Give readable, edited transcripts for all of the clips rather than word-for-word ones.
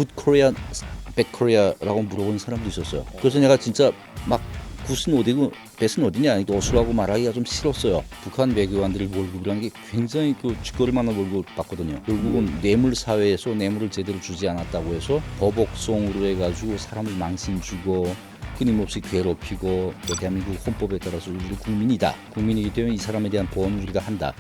굿 코리아, 백 코리아라고 물어보는 사람도 있었어요. 그래서 내가 진짜 막 굿은 어디고 배스는 어디냐 이렇게 어수라고 말하기가 좀 싫었어요. 북한 외교관들의 월급이라는 게 굉장히 그 쥐꼬리 만한 월급을 받거든요. 결국은 뇌물 사회에서 뇌물을 제대로 주지 않았다고 해서 보복성으로 해가지고 사람을 망신 주고 끊임없이 괴롭히고 대한민국 헌법에 따라서 우리 국민이다. 국민이기 때문에 이 사람에 대한 보호는 우리가 한다.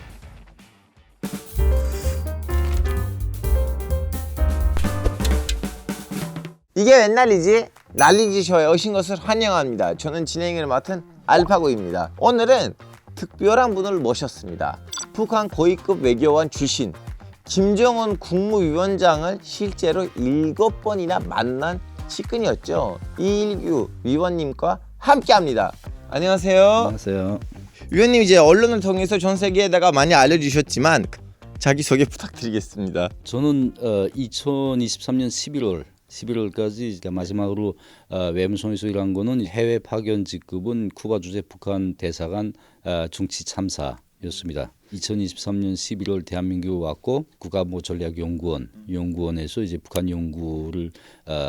이게 웬 난리지? 난리지쇼에 오신 것을 환영합니다. 저는 진행을 맡은 알파고입니다. 오늘은 특별한 분을 모셨습니다. 북한 고위급 외교관 출신 김정은 국무위원장을 실제로 7번이나 만난 측근이었죠. 이일규 위원님과 함께합니다. 안녕하세요. 안녕하세요. 위원님 이제 언론을 통해서 전 세계에다가 많이 알려주셨지만 자기소개 부탁드리겠습니다. 저는 2023년 11월까지 마지막으로 외무성에서 일한 거는 해외 파견 직급은 쿠바 주재 북한 대사관 중치 참사였습니다. 2023년 11월 대한민국에 왔고 국가안보전략연구원에서 이제 북한 연구를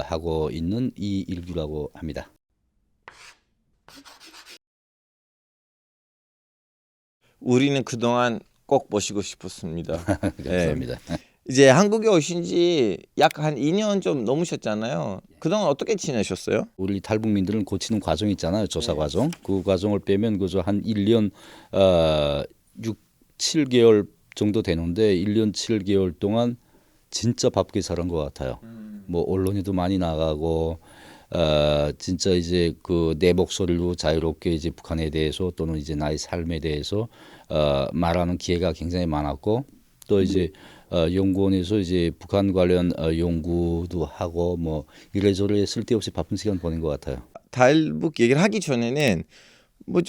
하고 있는 이일규라고 합니다. 우리는 그동안 꼭 모시고 싶었습니다. 감사합니다. 이제 한국에 오신 지 약 한 2년 좀 넘으셨잖아요. 그동안 어떻게 지내셨어요? 우리 탈북민들은 고치는 과정이 있잖아요. 조사 과정. 그 과정을 빼면 그저 한 1년 7개월 정도 되는데 1년 7개월 동안 진짜 바쁘게 살은 것 같아요. 뭐 언론에도 많이 나가고 진짜 이제 그 내 목소리로 자유롭게 이제 북한에 대해서 또는 이제 나의 삶에 대해서 말하는 기회가 굉장히 많았고 또 이제 연구원에서 이제 북한 관련 연구도 하고 뭐 이래저래 쓸데없이 바쁜 시간 보낸 것 같아요. 탈북 얘기를 하기 전에는 뭐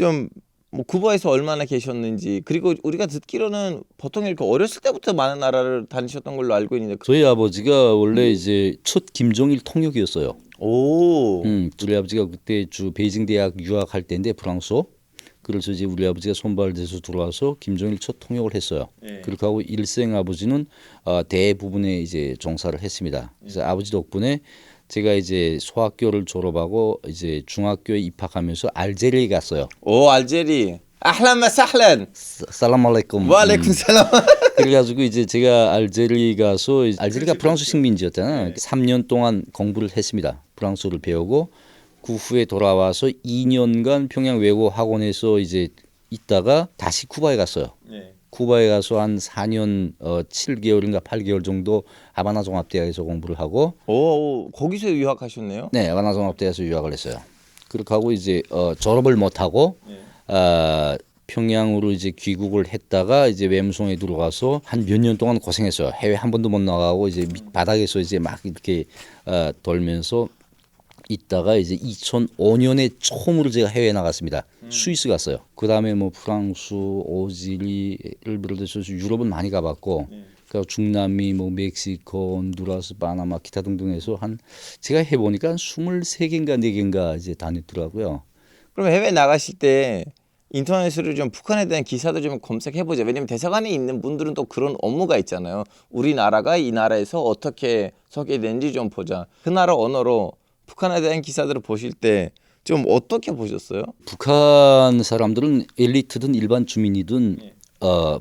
쿠바에서 얼마나 계셨는지, 그리고 우리가 듣기로는 보통 이렇게 어렸을 때부터 많은 나라를 다니셨던 걸로 알고 있는데 저희 아버지가 원래 이제 첫 김정일 통역이었어요. 오. 우리 아버지가 그때 베이징 대학 유학할 때인데 프랑스. 그래서 이제 우리 아버지가 선발돼서 들어와서 김정일 첫 통역을 했어요. 그렇게 하고 일생 아버지는 대부분에 이제 종사를 했습니다. 그래서 아버지 덕분에 제가 이제 소학교를 졸업하고 이제 중학교에 입학하면서 알제리에 갔어요. 오, 알제리. 아hl란 사hl란. 살람 알레이쿰. 와알레이쿰 살람. 그래가지고 이제 제가 알제리 가서 알제리가 프랑스 식민지였잖아요. 3년 동안 공부를 했습니다. 프랑스어를 배우고 그 후에 돌아와서 2년간 평양 외고 학원에서 이제 있다가 다시 쿠바에 갔어요. 쿠바에 가서 한 4년 7개월인가 8개월 정도 하바나 종합대학에서 공부를 하고 오, 거기서 유학하셨네요. 네, 하바나 종합대학에서 유학을 했어요. 그렇게 하고 이제 졸업을 못 하고 평양으로 이제 귀국을 했다가 이제 외무성에 들어가서 한 몇 년 동안 고생했어요. 해외 한 번도 못 나가고 이제 밑바닥에서 이제 막 이렇게 돌면서 있다가 이제 2005년에 처음으로 제가 해외에 나갔습니다. 스위스 갔어요. 그 다음에 뭐 프랑스, 오지리를 비롯해서 유럽은 많이 가봤고, 그러니까 중남미, 뭐 멕시코, hon두라스, 파나마, 기타 등등해서 제가 해보니까 한 23개인가 4개인가 이제 다녔더라고요. 그럼 해외 나가실 때 인터넷으로 좀 북한에 대한 기사도 좀 검색해보죠. 왜냐면 대사관에 있는 분들은 또 그런 업무가 있잖아요. 우리나라가 이 나라에서 어떻게 소개되는지 좀 보자. 그 나라 언어로 북한에 대한 기사들을 보실 때 좀 어떻게 보셨어요? 북한 사람들은 엘리트든 일반 주민이든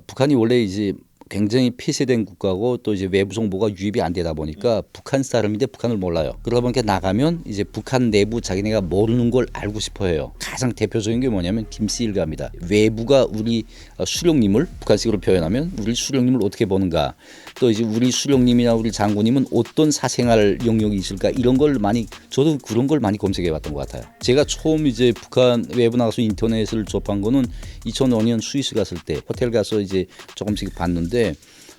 북한이 원래 이제 굉장히 폐쇄된 국가고 또 이제 외부 정보가 유입이 안 되다 보니까 북한 사람인데 북한을 몰라요. 그러다 보니까 나가면 이제 북한 내부 자기네가 모르는 걸 알고 싶어 해요. 가장 대표적인 게 뭐냐면 김씨일가입니다. 외부가 우리 수령님을 북한식으로 표현하면 우리 수령님을 어떻게 보는가, 또 이제 우리 수령님이나 우리 장군님은 어떤 사생활 영역이 있을까, 이런 걸 저도 그런 걸 많이 검색해 봤던 것 같아요. 제가 처음 이제 북한 외부 나가서 인터넷을 접한 거는 2005년 스위스 갔을 때 호텔 가서 이제 조금씩 봤는데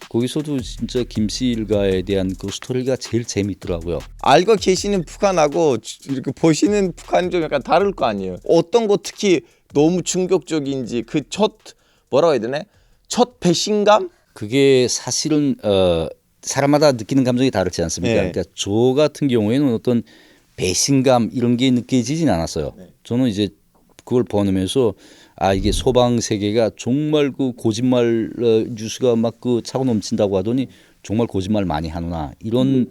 거기서도 진짜 김씨 일가에 대한 그 스토리가 제일 재밌더라고요. 알고 계시는 북한하고 이렇게 보시는 북한이 좀 약간 다를 거 아니에요. 어떤 거 특히 너무 충격적인지, 그 뭐라고 해야 되나? 첫 배신감? 그게 사실은 사람마다 느끼는 감정이 다르지 않습니까? 그러니까 저 같은 경우에는 어떤 배신감 이런 게 느껴지진 않았어요. 저는 이제 그걸 보면서 이게 소방 세계가 정말 그 거짓말 뉴스가 막 그 차고 넘친다고 하더니 정말 거짓말 많이 하구나, 이런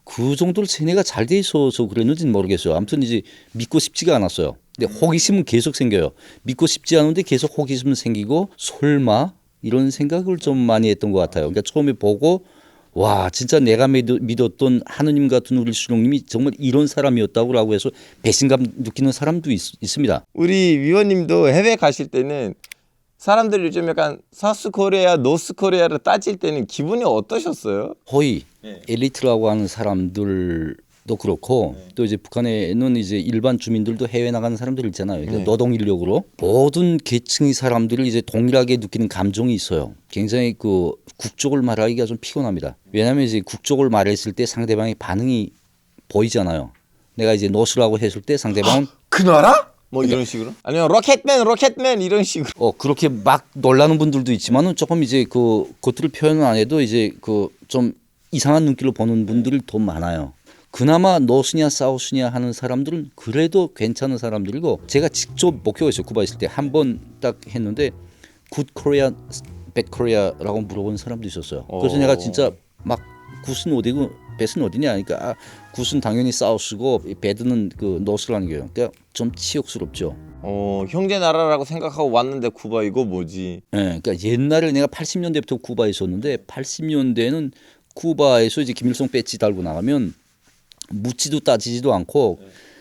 그 정도로 세뇌가 잘 돼 있어서 그랬는지는 모르겠어요. 아무튼 이제 믿고 싶지가 않았어요. 근데 호기심은 계속 생겨요. 믿고 싶지 않은데 계속 호기심은 생기고 설마 이런 생각을 좀 많이 했던 것 같아요. 그러니까 처음에 보고 와 진짜 내가 믿었던 하느님 같은 우리 수령님이 정말 이런 사람이었다고 해서 배신감 느끼는 사람도 있습니다. 우리 위원님도 해외 가실 때는 사람들이 요즘 약간 사우스 코리아, 노스 코리아를 따질 때는 기분이 어떠셨어요? 거의 네. 엘리트라고 하는 사람들도 그렇고 또 이제 북한에는 이제 일반 주민들도 해외 나가는 사람들 있잖아요. 그러니까 노동 인력으로 모든 계층의 사람들을 이제 동일하게 느끼는 감정이 있어요. 굉장히 그 국적을 말하기가 좀 피곤합니다. 왜냐하면 이제 국적을 말했을 때 상대방의 반응이 보이잖아요. 내가 이제 노스라고 했을 때 상대방은 그 나라? 뭐 이런 식으로? 아니면 로켓맨 이런 식으로. 그렇게 막 놀라는 분들도 있지만은 조금 이제 그 것들을 표현을 안 해도 이제 그 좀 이상한 눈길로 보는 분들이 더 많아요. 그나마 노스냐 사우스냐 하는 사람들은 그래도 괜찮은 사람들이고 제가 직접 목격했어요. 쿠바에 있을 때 한 번 딱 했는데 굿 코리아, 백 코리아라고 물어본 사람도 있었어요. 그래서 내가 진짜 막 굿은 어디고 배는 어디냐 그러니까 굿은 당연히 사우스고 배드는 그 노스라는 거예요. 그러니까 좀 치욕스럽죠. 형제 나라라고 생각하고 왔는데 쿠바 이거 뭐지? 예, 그러니까 옛날에 내가 80년대부터 쿠바에 있었는데 80년대는 쿠바에서 이제 김일성 배지 달고 나가면 묻지도 따지지도 않고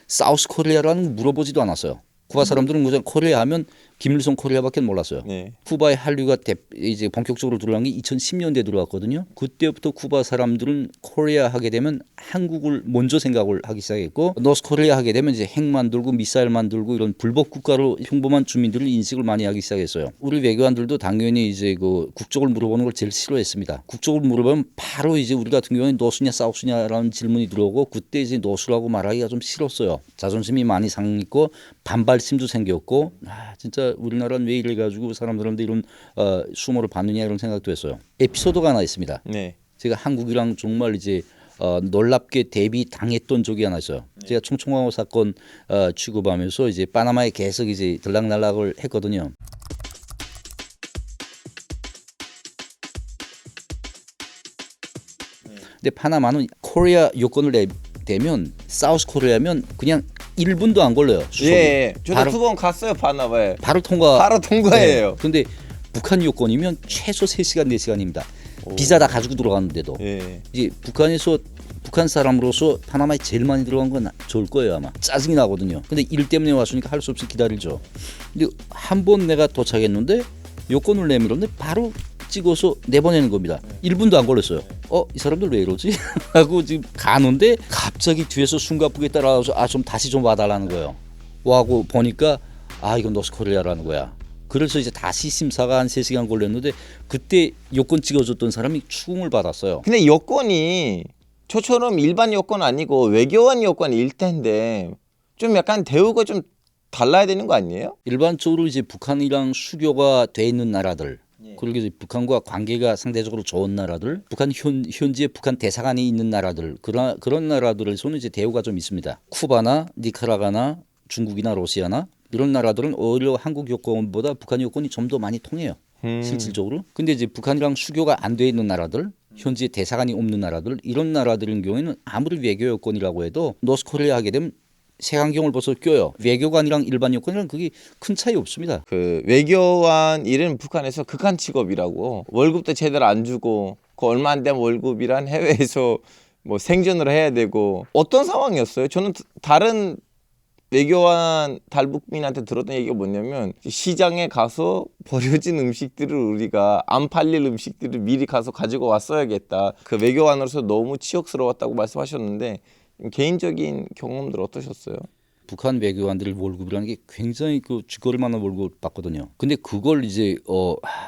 사우스 코리아라는 물어보지도 않았어요. 쿠바 사람들은 그냥 코리아 하면 김일성 코리아밖에 몰랐어요. 네. 쿠바의 한류가 이제 본격적으로 들어간 게 2010년대 들어왔거든요. 그때부터 쿠바 사람들은 코리아 하게 되면 한국을 먼저 생각을 하기 시작했고 노스 코리아 하게 되면 이제 핵 만들고 미사일 만들고 이런 불법 국가로 평범한 주민들을 인식을 많이 하기 시작했어요. 우리 외교관들도 당연히 이제 그 국적을 물어보는 걸 제일 싫어했습니다. 국적을 물어보면 바로 이제 우리 같은 경우에 노스냐 사우스냐라는 질문이 들어오고 그때 이제 노스라고 말하기가 좀 싫었어요. 자존심이 많이 상했고 반발심도 생겼고 진짜 우리나라는 왜 이래 가지고 사람들한테 이런 수모를 받느냐 이런 생각도 했어요. 에피소드가 하나 있습니다. 네. 제가 한국이랑 정말 이제 놀랍게 대비 당했던 적이 하나 있어요. 제가 총총왕후 사건 취급하면서 이제 파나마에 계속 이제 들락날락을 했거든요. 근데 파나마는 코리아 요건을 내면 사우스 코리아면 그냥 1분도 안 걸려요. 수속이. 예, 저도 바로, 2번 갔어요 파나마에. 바로 통과. 바로 통과예요. 근데 북한 요건이면 최소 3시간 4시간입니다. 비자 다 가지고 들어가는데도 예. 이제 북한 사람으로서 파나마에 제일 많이 들어간 건 좋을 거예요 아마. 짜증이 나거든요. 근데 일 때문에 왔으니까 할 수 없이 기다리죠. 근데 한 번 내가 도착했는데 요건을 내밀었는데 바로 찍어서 내보내는 겁니다. 1분도 안 걸렸어요. 이 사람들 왜 이러지? 하고 지금 가는데 갑자기 뒤에서 숨가쁘게 따라와서 좀 다시 좀 와달라는 거예요. 와고 보니까 이건 노스코리아라는 거야. 그래서 이제 다시 심사가 한 3시간 걸렸는데 그때 요건 찍어줬던 사람이 추궁을 받았어요. 근데 여권이 저처럼 일반 여권 아니고 외교관 여권일 텐데 좀 약간 대우가 좀 달라야 되는 거 아니에요? 일반적으로 이제 북한이랑 수교가 돼 있는 나라들 그리고 이제 북한과 관계가 상대적으로 좋은 나라들, 북한 현지에 북한 대사관이 있는 나라들 그런 나라들에서는 이제 대우가 좀 있습니다. 쿠바나 니카라과나 중국이나 러시아나 이런 나라들은 오히려 한국 여권보다 북한 여권이 좀 더 많이 통해요. 실질적으로. 근데 이제 북한이랑 수교가 안 돼 있는 나라들, 현지에 대사관이 없는 나라들 이런 나라들인 경우에는 아무리 외교 여권이라고 해도 노스코리아 하게 되면 색안경을 벗어 껴요. 외교관이랑 일반 여권이랑 그게 큰 차이 없습니다. 그 외교관 일은 북한에서 극한 직업이라고 월급도 제대로 안 주고 그 얼마 안 된 월급이란 해외에서 뭐 생존을 해야 되고 어떤 상황이었어요? 저는 다른 외교관 탈북민한테 들었던 얘기가 뭐냐면 시장에 가서 버려진 음식들을 우리가 안 팔릴 음식들을 미리 가서 가지고 왔어야겠다. 그 외교관으로서 너무 치욕스러웠다고 말씀하셨는데 개인적인 경험들 어떠셨어요? 북한 외교관들의 월급이라는 게 굉장히 그 쥐꼬릴 만한 월급을 받거든요. 근데 그걸 이제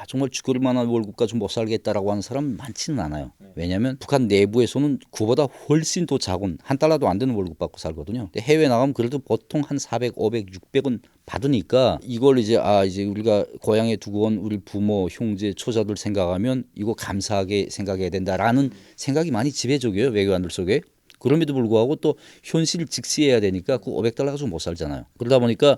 정말 쥐꼬릴 만한 월급까지 못 살겠다라고 하는 사람 많지는 않아요. 왜냐하면 북한 내부에서는 그보다 훨씬 더 작은 $1도 안 되는 월급 받고 살거든요. 근데 해외 나가면 그래도 보통 한 400, 500, 600은 받으니까 이걸 이제 이제 우리가 고향에 두고 온 우리 부모, 형제, 처자들 생각하면 이거 감사하게 생각해야 된다라는 생각이 많이 지배적이에요. 외교관들 속에. 그럼에도 불구하고 또 현실을 직시해야 되니까 그 $500 가지고 못 살잖아요. 그러다 보니까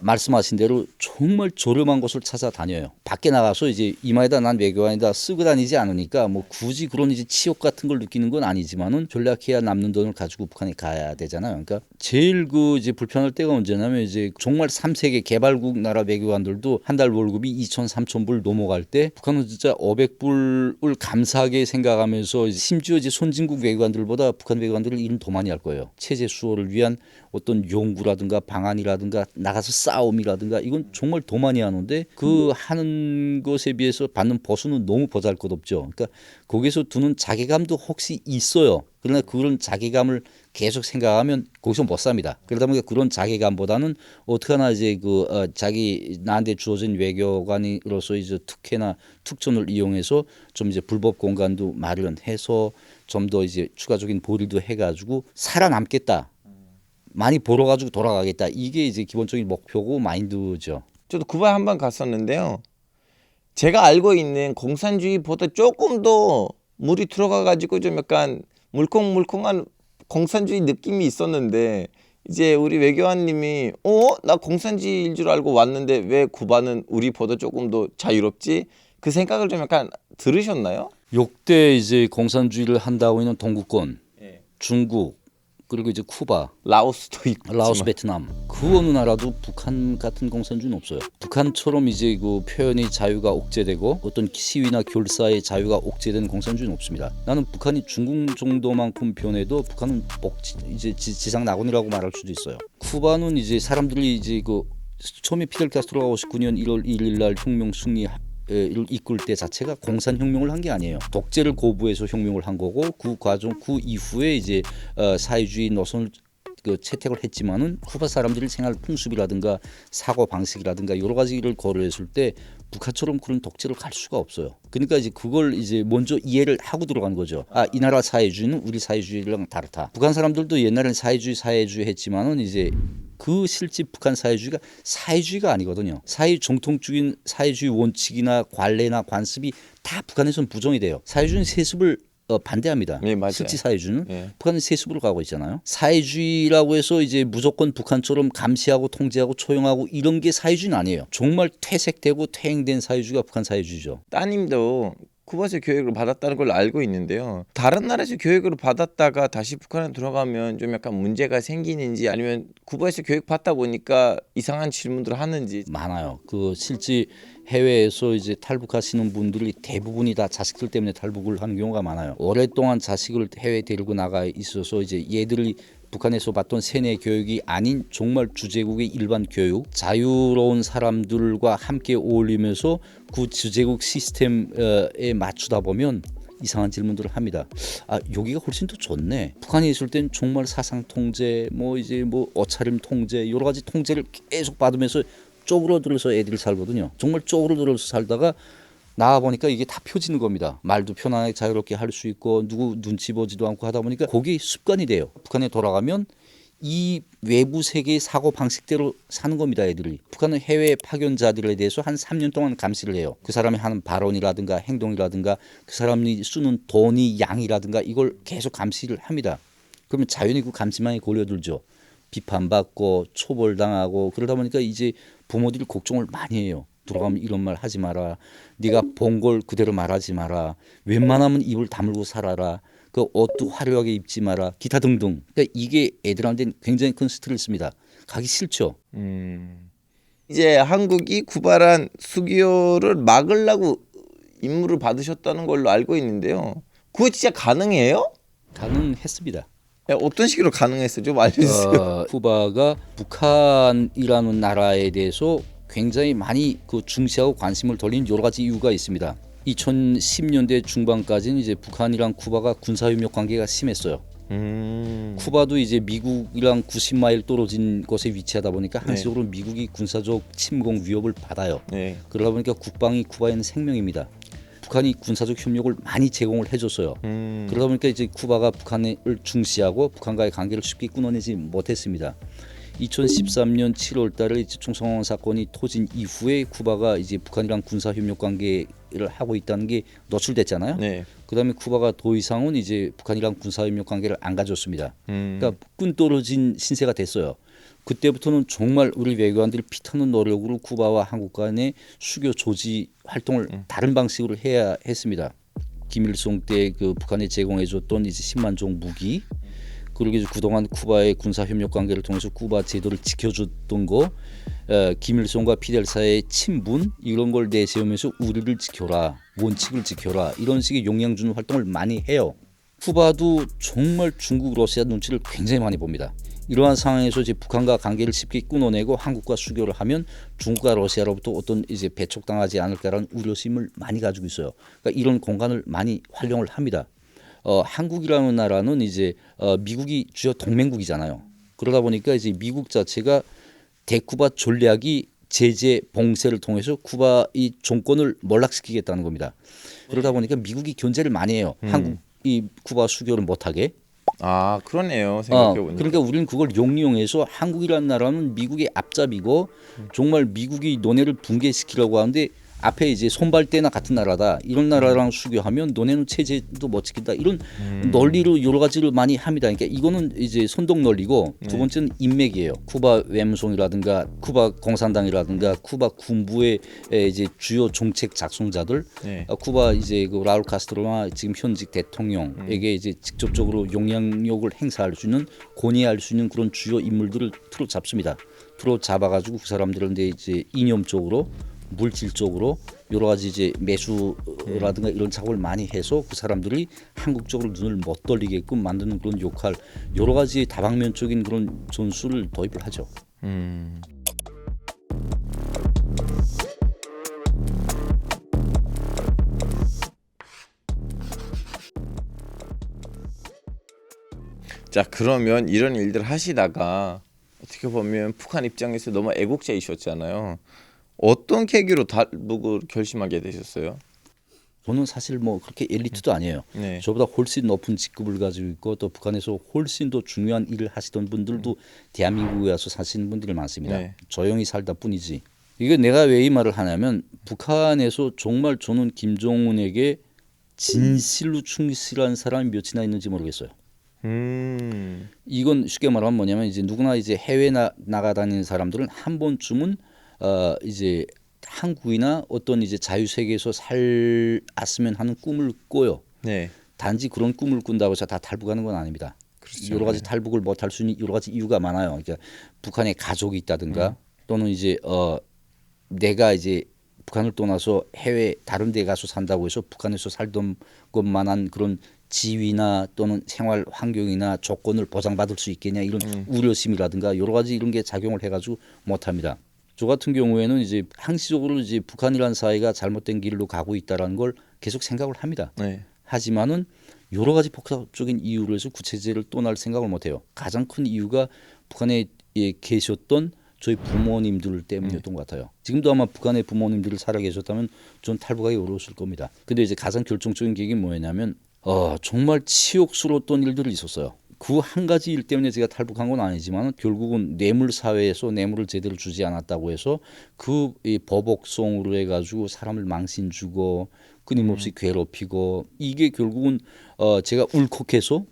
말씀하신 대로 정말 저렴한 곳을 찾아다녀요. 밖에 나가서 이제 이마에다 난 외교관에다 쓰고 다니지 않으니까 뭐 굳이 그런 이제 치욕 같은 걸 느끼는 건 아니지만은 전략해야 남는 돈을 가지고 북한에 가야 되잖아요. 그러니까 제일 그 이제 불편할 때가 언제냐면 이제 정말 3세계 개발국 나라 외교관들도 한 달 월급이 2천, 3천 불 넘어갈 때 북한은 진짜 500불을 감사하게 생각하면서 심지어 이제 선진국 외교관들보다 북한 외교관들을 일은 더 많이 할 거예요. 체제 수호를 위한 어떤 연구라든가 방안이라든가 나가서 싸움이라든가 이건 정말 더 많이 하는데 그 하는 것에 비해서 받는 보수는 너무 보잘것없죠. 그러니까 거기서 두는 자괴감도 혹시 있어요. 그러나 그런 자괴감을 계속 생각하면 거기서 못 삽니다. 그러다 보니까 그런 자괴감보다는 어떻게 하나 이제 자기 나한테 주어진 외교관으로서 이제 특혜나 특권을 이용해서 좀 이제 불법 공간도 마련해서 좀 더 이제 추가적인 보류도 해가지고 살아남겠다. 많이 벌어가지고 돌아가겠다. 이게 이제 기본적인 목표고 마인드죠. 저도 쿠바에 한 번 갔었는데요. 제가 알고 있는 공산주의보다 조금 더 물이 들어가가지고 좀 약간 물컹물컹한 공산주의 느낌이 있었는데 이제 우리 외교관님이 나 공산주의일 줄 알고 왔는데 왜 쿠바는 우리보다 조금 더 자유롭지? 그 생각을 좀 약간 들으셨나요? 역대 이제 공산주의를 한다고 있는 동구권, 예. 중국 그리고 이제 쿠바, 라오스도 있고 라오스, 베트남 그 어느 나라도 북한 같은 공산주의는 없어요. 북한처럼 이제 그 표현의 자유가 억제되고 어떤 시위나 결사의 자유가 억제된 공산주의는 없습니다. 나는 북한이 중국 정도만큼 변해도 북한은 이제 지상 낙원이라고 말할 수도 있어요. 쿠바는 이제 사람들이 이제 그 처음에 피델 카스트로가 59년 1월 1일 날 혁명 승리 를 이끌 때 자체가 공산혁명을 한 게 아니에요. 독재를 거부해서 혁명을 한 거고 그 과정 그 이후에 이제 사회주의 노선을 채택을 했지만은 쿠바 사람들이 생활 풍습이라든가 사고 방식이라든가 여러 가지를 고려했을 때 북한처럼 그런 독재를 갈 수가 없어요. 그러니까 이제 그걸 이제 먼저 이해를 하고 들어간 거죠. 이 나라 사회주의는 우리 사회주의랑 다르다. 북한 사람들도 옛날에는 사회주의 했지만은 이제 그 실제 북한 사회주의가 사회주의가 아니거든요. 정통적인 사회주의 원칙이나 관례나 관습이 다 북한에서는 부정이 돼요. 사회주의는 세습을 반대합니다. 네, 맞아요. 실제 사회주의는 네. 북한은 세습으로 가고 있잖아요. 사회주의라고 해서 이제 무조건 북한처럼 감시하고 통제하고 초용하고 이런 게 사회주의는 아니에요. 정말 퇴색되고 퇴행된 사회주의가 북한 사회주의죠. 따님도 쿠바에서 교육을 받았다는 걸 알고 있는데요. 다른 나라에서 교육을 받았다가 다시 북한에 들어가면 좀 약간 문제가 생기는지 아니면 쿠바에서 교육 받다 보니까 이상한 질문들을 하는지. 많아요. 그 실제 해외에서 이제 탈북하시는 분들이 대부분이 다 자식들 때문에 탈북을 하는 경우가 많아요. 오랫동안 자식을 해외에 데리고 나가 있어서 이제 얘들이 북한에서 받던 세뇌 교육이 아닌 정말 주제국의 일반 교육, 자유로운 사람들과 함께 어울리면서 그 주제국 시스템에 맞추다 보면 이상한 질문들을 합니다. 여기가 훨씬 더 좋네. 북한에 있을 땐 정말 사상 통제, 뭐 이제 뭐 옷차림 통제, 여러 가지 통제를 계속 받으면서 쪼그러들어서 애들이 살거든요. 정말 쪼그러들어서 살다가 나와 보니까 이게 다 펴지는 겁니다. 말도 편안하게 자유롭게 할 수 있고 누구 눈치 보지도 않고 하다 보니까 그게 습관이 돼요. 북한에 돌아가면 이 외부 세계의 사고 방식대로 사는 겁니다. 애들이. 북한은 해외 파견자들에 대해서 한 3년 동안 감시를 해요. 그 사람이 하는 발언이라든가 행동이라든가 그 사람이 쓰는 돈이 양이라든가 이걸 계속 감시를 합니다. 그러면 자연히 그 감시망에 걸려들죠. 비판받고 초벌당하고 그러다 보니까 이제 부모들이 걱정을 많이 해요. 들어가면 이런 말 하지 마라. 네가 본 걸 그대로 말하지 마라. 웬만하면 입을 다물고 살아라. 그 옷도 화려하게 입지 마라. 기타 등등. 그러니까 이게 애들한테는 굉장히 큰 스트레스입니다. 가기 싫죠. 이제 한국이 쿠바란 수교를 막으려고 임무를 받으셨다는 걸로 알고 있는데요. 그거 진짜 가능해요? 가능했습니다. 어떤 식으로 가능했어요? 좀 알려주세요. 쿠바가 북한이라는 나라에 대해서 굉장히 많이 중시하고 관심을 돌린 여러 가지 이유가 있습니다. 2010년대 중반까지는 이제 북한이랑 쿠바가 군사협력 관계가 심했어요. 쿠바도 이제 미국이랑 90마일 떨어진 곳에 위치하다 보니까 한식으로 미국이 군사적 침공 위협을 받아요. 네. 그러다 보니까 국방이 쿠바에는 생명입니다. 북한이 군사적 협력을 많이 제공을 해줬어요. 그러다 보니까 이제 쿠바가 북한을 중시하고 북한과의 관계를 쉽게 끊어내지 못했습니다. 2013년 7월달에 이제 총성원 사건이 터진 이후에 쿠바가 이제 북한이랑 군사 협력 관계를 하고 있다는 게 노출됐잖아요. 네. 그다음에 쿠바가 더 이상은 이제 북한이랑 군사 협력 관계를 안 가졌습니다. 그러니까 끈 떨어진 신세가 됐어요. 그때부터는 정말 우리 외교관들이 피타는 노력으로 쿠바와 한국 간의 수교 조지 활동을 다른 방식으로 해야 했습니다. 김일성 때 그 북한이 제공해줬던 이제 10만 종 무기, 그리고 이제 그동안 쿠바의 군사 협력 관계를 통해서 쿠바 제도를 지켜줬던 거, 김일성과 피델 사이의 친분 이런 걸 내세우면서 우리를 지켜라, 원칙을 지켜라 이런 식의 영향 주는 활동을 많이 해요. 쿠바도 정말 중국, 러시아 눈치를 굉장히 많이 봅니다. 이러한 상황에서 이제 북한과 관계를 쉽게 끊어내고 한국과 수교를 하면 중국과 러시아로부터 어떤 이제 배척당하지 않을까라는 우려심을 많이 가지고 있어요. 그러니까 이런 공간을 많이 활용을 합니다. 한국이라는 나라는 이제 미국이 주요 동맹국이잖아요. 그러다 보니까 이제 미국 자체가 대쿠바 전략이 제재 봉쇄를 통해서 쿠바 이 정권을 몰락시키겠다는 겁니다. 그러다 보니까 미국이 견제를 많이 해요. 한국이 쿠바 수교를 못하게. 아 그러네요. 생각해보니까. 그러니까 우리는 그걸 용이용해서 한국이라는 나라는 미국의 앞잡이고 정말 미국이 너네를 붕괴시키려고 하는데 앞에 이제 손발대나 같은 나라다. 이런 나라랑 수교하면 너네는 체제도 못 지킨다. 이런 논리로 여러 가지를 많이 합니다. 그러니까 이거는 이제 선동 논리고 두 번째는 인맥이에요. 쿠바 외무성이라든가 쿠바 공산당이라든가 쿠바 군부의 이제 주요 정책 작성자들, 네. 쿠바 이제 그 라울 카스트로나 지금 현직 대통령에게 이제 직접적으로 영향력을 행사할 수 있는 건의할 수 있는 그런 주요 인물들을 틀어 잡습니다. 틀어 잡아가지고 그 사람들한테 이제 이념적으로 물질적으로 여러 가지 이제 매수라든가 이런 작업을 많이 해서 그 사람들이 한국 쪽으로 눈을 못 돌리게끔 만드는 그런 역할, 여러 가지 다방면적인 그런 전술을 도입을 하죠. 자 그러면 이런 일들 하시다가 어떻게 보면 북한 입장에서 너무 애국자이셨잖아요. 어떤 계기로 탈북을 결심하게 되셨어요? 저는 사실 뭐 그렇게 엘리트도 아니에요. 네. 저보다 훨씬 높은 직급을 가지고 있고 또 북한에서 훨씬 더 중요한 일을 하시던 분들도 대한민국에 와서 사시는 분들이 많습니다. 네. 조용히 살다 뿐이지. 이게 내가 왜 이 말을 하냐면 북한에서 정말 저는 김정은에게 진실로 충실한 사람이 몇이나 있는지 모르겠어요. 이건 쉽게 말하면 뭐냐면 이제 누구나 이제 해외 나가다니는 사람들은 한 번쯤은 이제 한국이나 어떤 이제 자유 세계에서 살았으면 하는 꿈을 꿔요. 네. 단지 그런 꿈을 꾼다고 해서 다 탈북하는 건 아닙니다. 그렇죠. 여러 가지 탈북을 못할 수 있는 여러 가지 이유가 많아요. 그러니까 북한에 가족이 있다든가 또는 이제 내가 이제 북한을 떠나서 해외 다른 데 가서 산다고 해서 북한에서 살던 것만한 그런 지위나 또는 생활 환경이나 조건을 보장받을 수 있겠냐 이런 우려심이라든가 여러 가지 이런 게 작용을 해가지고 못합니다. 저 같은 경우에는 이제 항시적으로 이제 북한이라는 사회가 잘못된 길로 가고 있다라는 걸 계속 생각을 합니다. 네. 하지만은 여러 가지 복합적인 이유로 해서 구체제를 떠날 생각을 못해요. 가장 큰 이유가 북한에 계셨던 저희 부모님들 때문이었던 것 같아요. 지금도 아마 북한의 부모님들을 살아 계셨다면 전 탈북하기 어려웠을 겁니다. 근데 이제 가장 결정적인 계기는 뭐였냐면 정말 치욕스러웠던 일들이 있었어요. 그 한 가지 일 때문에 제가 탈북한 건 아니지만 결국은 뇌물 사회에서 뇌물을 제대로 주지 않았다고 해서 그 보복성으로 해가지고 사람을 망신 주고 끊임없이 괴롭히고 이게 결국은 제가 울컥해서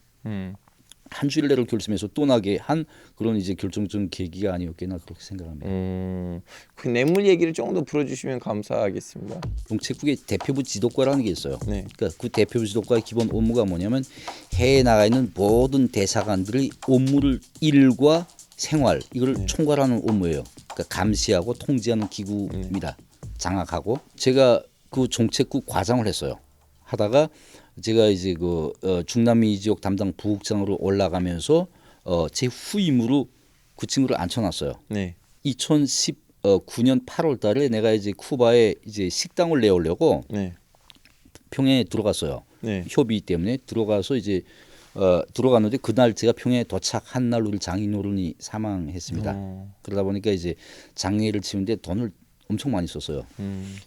한 주일 내로 결심해서 떠나게 한 그런 이제 결정적인 계기가 아니었겠나 그렇게 생각합니다. 그 뇌물 얘기를 조금 더 풀어주시면 감사하겠습니다. 정책국의 대표부 지도과라는 게 있어요. 네. 그러니까 그 대표부 지도과의 기본 업무가 뭐냐면 해외에 나가 있는 모든 대사관들의 업무를 일과 생활 이걸 총괄하는 업무예요. 그러니까 감시하고 통제하는 기구입니다. 장악하고 제가 그 정책국 과장을 했어요. 하다가 제가 이제 그 중남미 지역 담당 부국장으로 올라가면서 제 후임으로 그 친구를 앉혀놨어요. 네. 2019년 8월달에 내가 이제 쿠바에 이제 식당을 내오려고 네. 평양에 들어갔어요. 네. 협의 때문에 들어가서 이제 들어갔는데 그날 제가 평양에 도착한 날 우리 장인어른이 사망했습니다. 그러다 보니까 이제 장례를 치는데 돈을 엄청 많이 썼어요.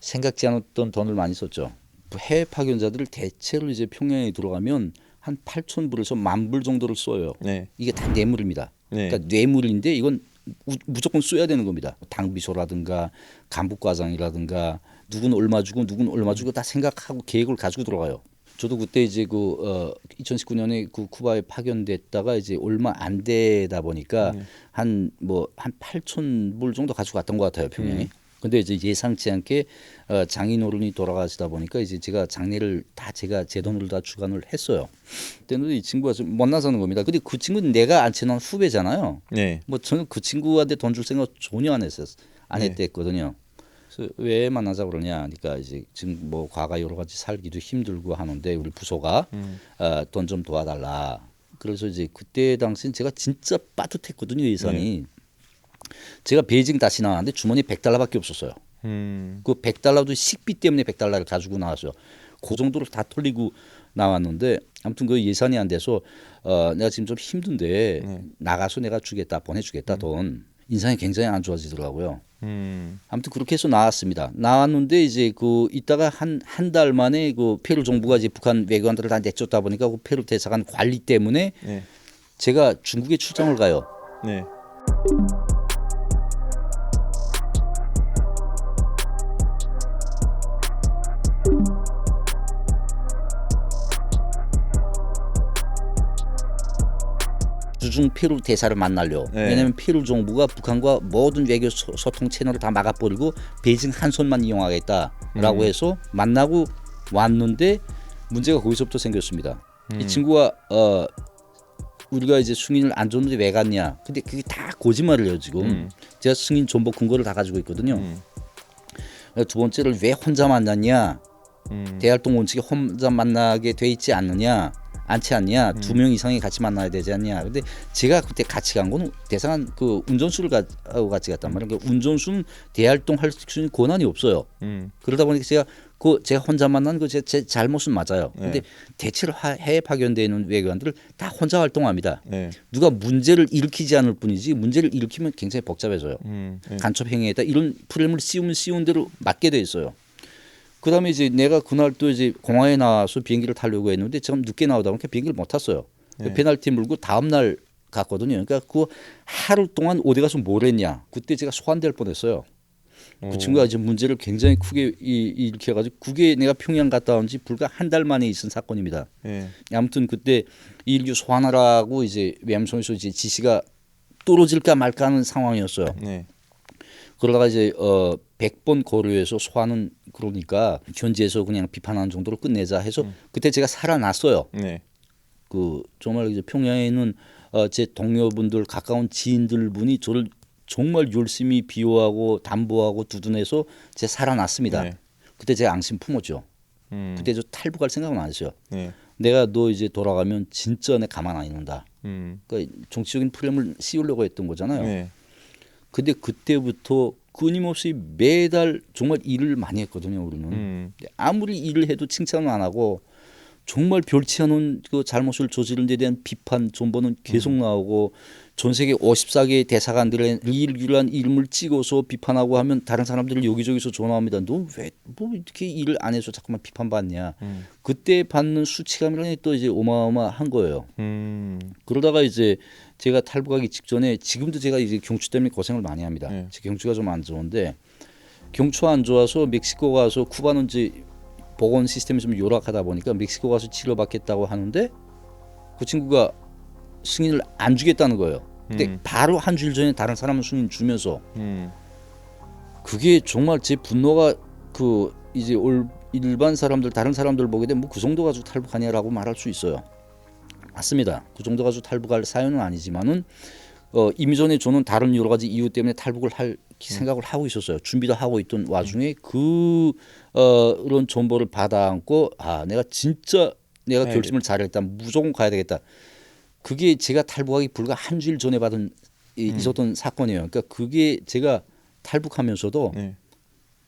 생각지 않았던 돈을 많이 썼죠. 해외 파견자들을 대체로 이제 평양에 들어가면 한 8,000불에서 10,000불 정도를 써요. 네. 이게 다 뇌물입니다. 네. 그러니까 뇌물인데 이건 무조건 써야 되는 겁니다. 당비소라든가 간부과장이라든가 누구는 얼마 주고 누구는 얼마 주고 다 생각하고 계획을 가지고 들어가요. 저도 그때 이제 2019년에 그 쿠바에 파견됐다가 이제 얼마 안 되다 보니까 한 8,000불 정도 가지고 갔던 것 같아요, 평양에. 근데 이제 예상치 않게 장인어른이 돌아가시다 보니까 이제 제가 장례를 다 제가 제 돈으로 다 주관을 했어요. 그때는 이 친구가 좀 못나서는 겁니다. 근데 그 친구는 내가 안 친한 후배잖아요. 네. 뭐 저는 그 친구한테 돈 줄 생각 전혀 안 했댔거든요. 그래서 왜 만나자 그러냐, 그러니까 이제 지금 뭐 과거 여러 가지 살기도 힘들고 하는데 우리 부서가 돈 좀 도와달라. 그래서 이제 그때 당시엔 제가 진짜 빠듯했거든요, 예산이. 제가 베이징 다시 나왔는데 주머니 100달러밖에 없었어요. 그 100달러도 식비 때문에 100달러를 가지고 나왔어요. 그 정도로 다 털리고 나왔는데 아무튼 그 예산이 안 돼서 내가 지금 좀 힘든데 나가서 내가 주겠다, 보내주겠다 돈. 인상이 굉장히 안 좋아지더라고요. 아무튼 그렇게 해서 나왔습니다. 나왔는데 이제 이따가 한 달 만에 그 페루 정부가 이제 북한 외교관들을 다 내쫓다 보니까 그 페루 대사관 관리 때문에 네. 제가 중국에 출장을 가요. 네. 주중 페루 대사를 만나려. 네. 왜냐하면 페루 정부가 북한과 모든 외교 소통 채널을 다 막아버리고 베이징 한 손만 이용하겠다라고 해서 만나고 왔는데 문제가 거기서부터 생겼습니다. 이 친구가 우리가 이제 승인을 안 줬는데 왜 갔냐. 근데 그게 다 거짓말이에요 지금. 제가 승인 전부 근거를 다 가지고 있거든요. 두 번째를 왜 혼자 만났냐. 대활동 원칙에 혼자 만나게 돼 있지 않느냐. 않지 않냐. 2명 이상이 같이 만나야 되지 않냐. 근데 제가 그때 같이 간 거는 대상한 그 운전수를 하고 같이 갔단 말이에요. 그러니까 운전수는 대활동할 수 있는 권한이 없어요. 그러다 보니까 제가 혼자 만난 거 제 잘못은 맞아요. 근데 대체로 해외 파견되어 있는 외교관들을 다 혼자 활동합니다. 네. 누가 문제를 일으키지 않을 뿐이지 문제를 일으키면 굉장히 복잡해져요. 간첩 행위에다 이런 프레임을 씌운 대로 맞게 돼 있어요. 그다음에 이제 내가 그날 또 이제 공항에 나와서 비행기를 타려고 했는데 지금 늦게 나오다 보니까 비행기를 못 탔어요. 페널티 물고 다음 날 갔거든요. 그러니까 그 하루 동안 어디 가서 뭘 했냐. 그때 제가 소환될 뻔했어요. 그 친구가 이제 문제를 굉장히 크게 일으켜가지고 그게 내가 평양 갔다 온 지 불과 한 달 만에 있은 사건입니다. 네. 아무튼 그때 이 일교 소환하라고 이제 외무성에서 이제 지시가 떨어질까 말까 하는 상황이었어요. 네. 그러다가 이제 100번 고려해서 소환은 그러니까 현지에서 그냥 비판하는 정도로 끝내자 해서 그때 제가 살아났어요. 네. 정말 이제 평양에 있는 제 동료분들 가까운 지인들 분이 저를 정말 열심히 비호하고 담보하고 두둔해서 제가 살아났습니다. 네. 그때 제가 앙심 품었죠. 그때 저 탈북할 생각은 안 했어요. 네. 내가 너 이제 돌아가면 진짜 내 가만 안 있는다. 그러니까 정치적인 프레임을 씌우려고 했던 거잖아요. 네. 근데 그때부터 끊임없이 매달 정말 일을 많이 했거든요. 우리는 아무리 일을 해도 칭찬은 안 하고 정말 별치 않은 그 잘못을 저지른 데 대한 비판 정보는 계속 나오고 전 세계 54개 대사관들의 일규란 이름을 찍어서 비판하고 하면 다른 사람들을 여기저기서 전화합니다. 너 왜 뭐 이렇게 일을 안 해서 자꾸만 비판받냐. 그때 받는 수치감이라는 게 또 이제 어마어마한 거예요. 그러다가 이제 제가 탈북하기 직전에 지금도 제가 이제 경추 때문에 고생을 많이 합니다. 제 경추가 좀 안 좋은데 경추 안 좋아서 멕시코 가서 쿠바는 이제 보건 시스템이 좀 열악하다 보니까 멕시코 가서 치료받겠다고 하는데 그 친구가 승인을 안 주겠다는 거예요. 근데 바로 한 주일 전에 다른 사람은 승인 주면서 그게 정말 제 분노가 그 이제 일반 사람들 다른 사람들 보게 되면 뭐 그 정도 가지고 탈북하냐라고 말할 수 있어요. 맞습니다. 그 정도 가지고 탈북할 사연은 아니지만은 이미 전에 저는 다른 여러 가지 이유 때문에 탈북을 할 생각을 하고 있었어요. 준비도 하고 있던 와중에 그런 정보를 받아 안고 내가 진짜 내가 결심을 잘했다. 무조건 가야 되겠다. 그게 제가 탈북하기 불과 한 주일 전에 받은 있었던 사건이에요. 그러니까 그게 제가 탈북하면서도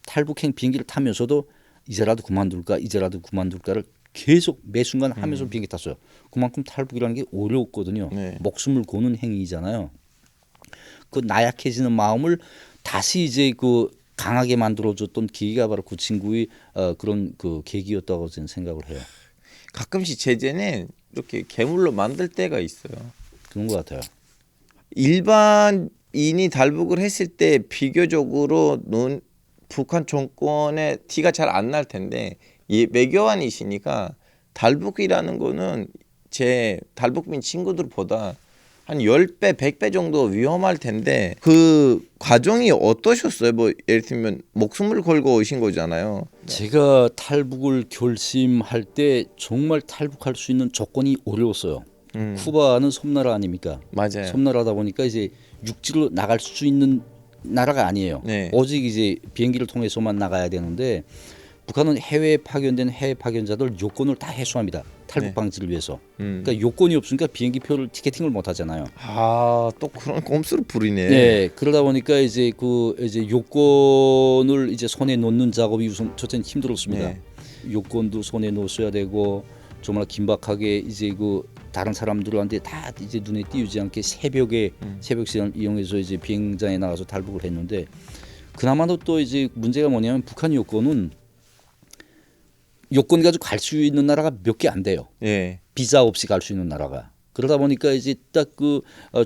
탈북행 비행기를 타면서도 이제라도 그만둘까를 계속 매 순간 하면서 비행기 탔어요. 그만큼 탈북이라는 게 어려웠거든요. 목숨을 거는 행위잖아요. 그 나약해지는 마음을 다시 이제 그 강하게 만들어줬던 계기가 바로 그 친구의 그런 그 계기였다고 저는 생각을 해요. 가끔씩 제재는 이렇게 괴물로 만들 때가 있어요. 그런 것 같아요. 일반인이 탈북을 했을 때 비교적으로 북한 정권의 티가 잘 안 날 텐데 외교관이시니까 탈북이라는 거는 제 탈북민 친구들보다 한 10배, 100배 정도 위험할 텐데 그 과정이 어떠셨어요? 뭐 예를 들면 목숨을 걸고 오신 거잖아요. 제가 탈북을 결심할 때 정말 탈북할 수 있는 조건이 어려웠어요. 쿠바는 섬나라 아닙니까? 맞아요. 섬나라다 보니까 이제 육지로 나갈 수 있는 나라가 아니에요. 네. 오직 이제 비행기를 통해서만 나가야 되는데 북한은 해외에 파견된 해외 파견자들 요건을 다 해소합니다. 탈북 네. 방지를 위해서. 그러니까 요건이 없으니까 비행기 표를 티켓팅을 못 하잖아요. 아, 또 그런 꼼수를 부리네. 네, 그러다 보니까 이제 그 이제 요건을 이제 손에 놓는 작업이 우선 첫째는 힘들었습니다. 네. 요건도 손에 놓으셔야 되고 정말 긴박하게 이제 그 다른 사람들한테 다 이제 눈에 띄우지 않게 새벽에 새벽 시간을 이용해서 이제 비행장에 나가서 탈북을 했는데 그나마도 또 이제 문제가 뭐냐면 북한 요건은 요건 가지고 갈 수 있는 나라가 몇 개 안 돼요. 예. 비자 없이 갈 수 있는 나라가. 그러다 보니까 이제 딱 그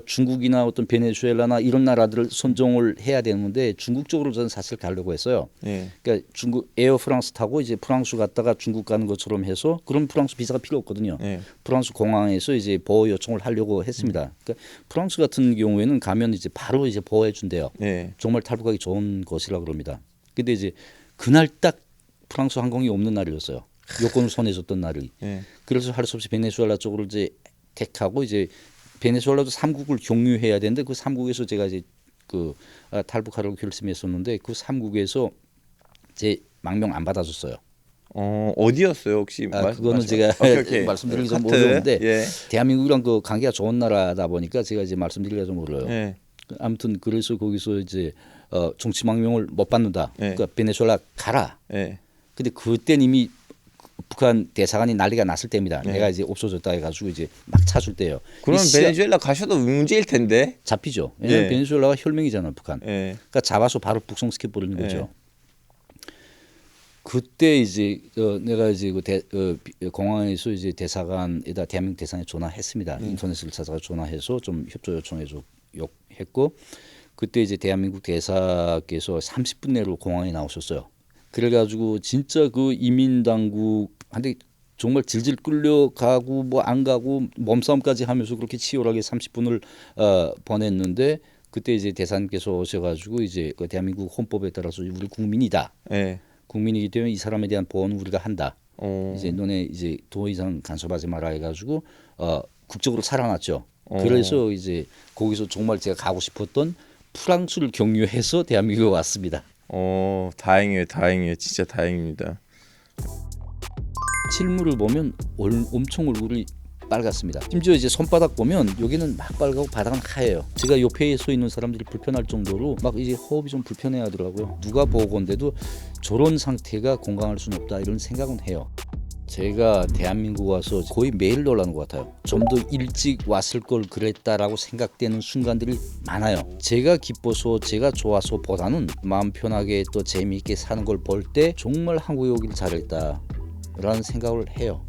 중국이나 어떤 베네수엘라나 이런 나라들을 선정을 해야 되는데 중국 쪽으로 저는 사실 가려고 했어요. 예. 그러니까 중국 에어 프랑스 타고 이제 프랑스 갔다가 중국 가는 것처럼 해서 그럼 프랑스 비자가 필요 없거든요. 예. 프랑스 공항에서 이제 보호 요청을 하려고 했습니다. 그러니까 프랑스 같은 경우에는 가면 이제 바로 이제 보호해 준대요. 예. 정말 탈북하기 좋은 것이라 그럽니다. 근데 이제 그날 딱 프랑스 항공이 없는 날이었어요. 요건을 손에 줬던 날이. 예. 그래서 할 수 없이 베네수엘라 쪽으로 이제 택하고 이제 베네수엘라도 3국을 경유해야 되는데 그 3국에서 제가 이제 그 탈북하려고 결심했었는데 그 3국에서 제 망명 안 받아줬어요. 어디였어요 혹시? 그거는 제가 오케이. 말씀드리기 좀 카트. 어려운데 예. 대한민국이랑 그 관계가 좋은 나라다 보니까 제가 이제 말씀드리기가 좀 어려워요. 예. 아무튼 그래서 거기서 이제 정치 망명을 못 받는다. 네. 그러니까 베네수엘라 가라. 예. 근데 그땐 이미 북한 대사관이 난리가 났을 때입니다. 네. 내가 이제 없어졌다 해가지고 이제 막 찾을 때요. 그럼 베네수엘라 가셔도 문제일 텐데. 잡히죠. 왜냐하면 예. 베네수엘라가 혈맹이잖아요, 북한. 예. 그러니까 잡아서 바로 북송시켜 버리는 예. 거죠. 그때 이제 내가 이제 공항에서 이제 대사관에다 대한민국 대사관에 전화했습니다. 인터넷을 찾아가 전화해서 좀 협조 요청했고 그때 이제 대한민국 대사께서 30분 내로 공항에 나오셨어요. 그래가지고 진짜 그 이민 당국한테 정말 질질 끌려가고 뭐 안 가고 몸싸움까지 하면서 그렇게 치열하게 30분을 보냈는데 그때 이제 대사님께서 오셔가지고 이제 그 대한민국 헌법에 따라서 우리 국민이다. 예. 국민이기 때문에 이 사람에 대한 보호는 우리가 한다. 어. 이제 너네 이제 더 이상 간섭하지 마라 해가지고 국적으로 살아났죠. 그래서 이제 거기서 정말 제가 가고 싶었던 프랑스를 경유해서 대한민국에 왔습니다. 다행이에요. 다행이에요. 진짜 다행입니다. 실물을 보면 엄청 얼굴이 빨갛습니다. 심지어 이제 손바닥 보면 여기는 막 빨갛고 바닥은 하얘요. 제가 옆에 서 있는 사람들이 불편할 정도로 막 이제 호흡이 좀 불편해하더라고요. 누가 보건데도 저런 상태가 건강할 수는 없다 이런 생각은 해요. 제가 대한민국 와서 거의 매일 놀라는 것 같아요. 좀 더 일찍 왔을 걸 그랬다라고 생각되는 순간들이 많아요. 제가 기뻐서 제가 좋아서 보다는 마음 편하게 또 재미있게 사는 걸 볼 때 정말 한국에 오길 잘했다라는 생각을 해요.